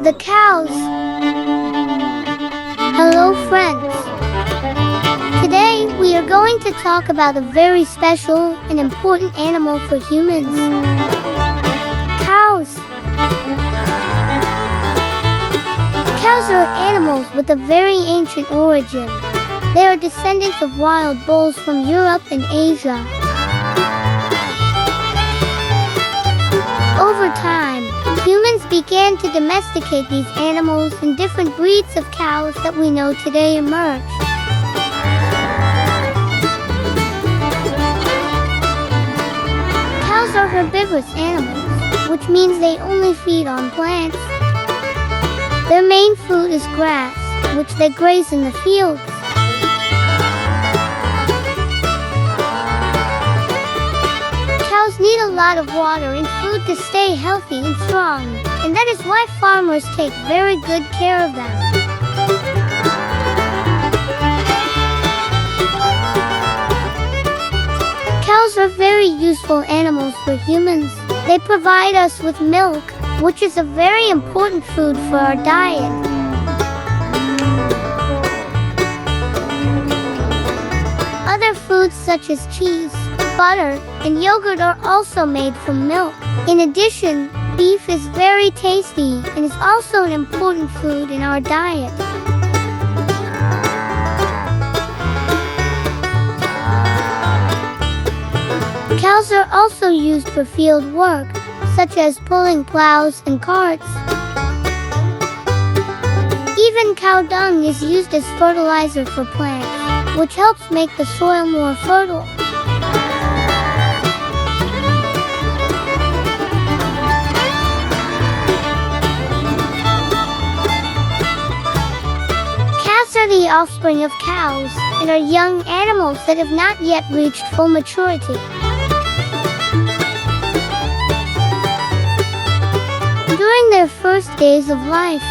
The cows. Hello friends. Today we are going to talk about a very special and important animal for humans. Cows. Cows are animals with a very ancient origin. They are descendants of wild bulls from Europe and Asia. Over time, humans began to domesticate these animals, and different breeds of cows that we know today emerged. Cows are herbivorous animals, which means they only feed on plants. Their main food is grass, which they graze in the fields. Cows need a lot of water and food to stay healthy and strong, and that is why farmers take very good care of them. Cows are very useful animals for humans. They provide us with milk, which is a very important food for our diet. Other foods such as cheese, butter, and yogurt are also made from milk. In addition, beef is very tasty and is also an important food in our diet. Cows are also used for field work, such as pulling plows and carts. Even cow dung is used as fertilizer for plants, which helps make the soil more fertile. Calves are the offspring of cows and are young animals that have not yet reached full maturity. During their first days of life,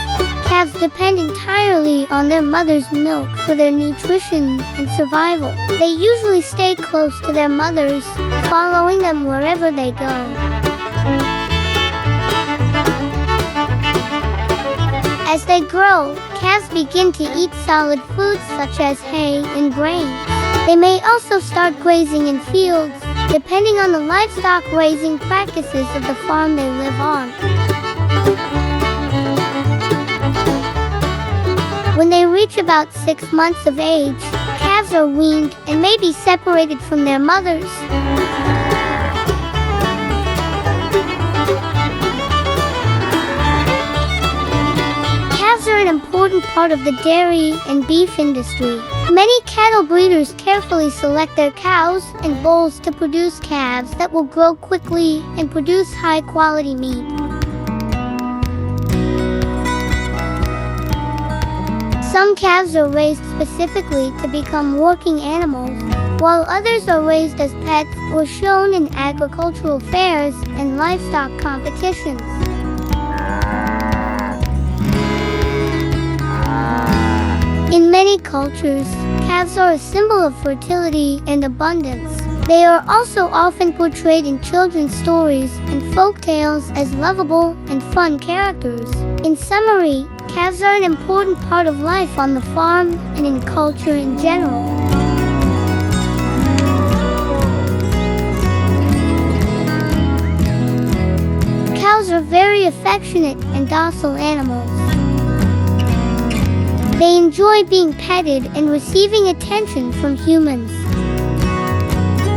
calves depend entirely on their mother's milk for their nutrition and survival. They usually stay close to their mothers, following them wherever they go. As they grow, calves begin to eat solid foods such as hay and grain. They may also start grazing in fields, depending on the livestock raising practices of the farm they live on. When they reach about 6 months of age, calves are weaned and may be separated from their mothers. Calves are an important part of the dairy and beef industry. Many cattle breeders carefully select their cows and bulls to produce calves that will grow quickly and produce high-quality meat. Some calves are raised specifically to become working animals, while others are raised as pets or shown in agricultural fairs and livestock competitions. In many cultures, calves are a symbol of fertility and abundance. They are also often portrayed in children's stories and folk tales as lovable and fun characters. In summary, calves are an important part of life on the farm and in culture in general. Cows are very affectionate and docile animals. They enjoy being petted and receiving attention from humans.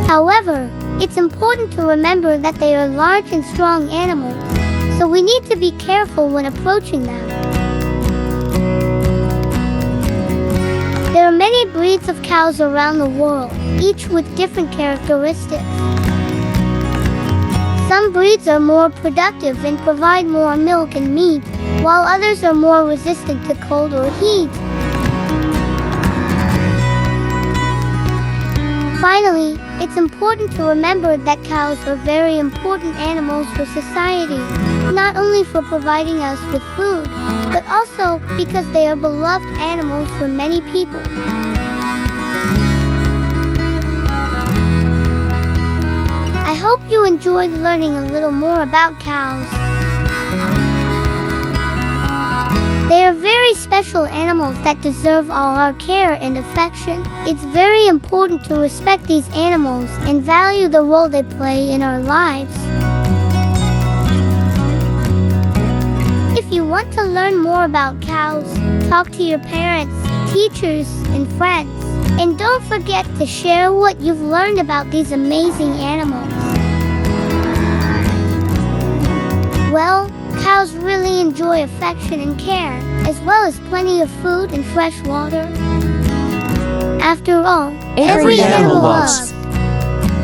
However, it's important to remember that they are large and strong animals, so we need to be careful when approaching them. There are many breeds of cows around the world, each with different characteristics. Some breeds are more productive and provide more milk and meat, while others are more resistant to cold or heat. Finally, it's important to remember that cows are very important animals for society, not only for providing us with food, but also because they are beloved animals for many people. I hope you enjoyed learning a little more about cows. very special animals that deserve all our care and affection. It's very important to respect these animals and value the role they play in our lives. If you want to learn more about cows, talk to your parents, teachers, and friends. And don't forget to share what you've learned about these amazing animals. Well, cows really enjoy affection and care, as well as plenty of food and fresh water. After all, every animal loves.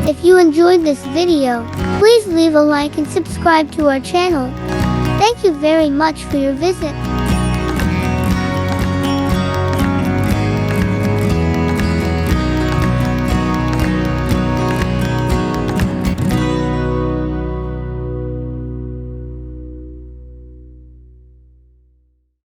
If you enjoyed this video, please leave a like and subscribe to our channel. Thank you very much for your visit.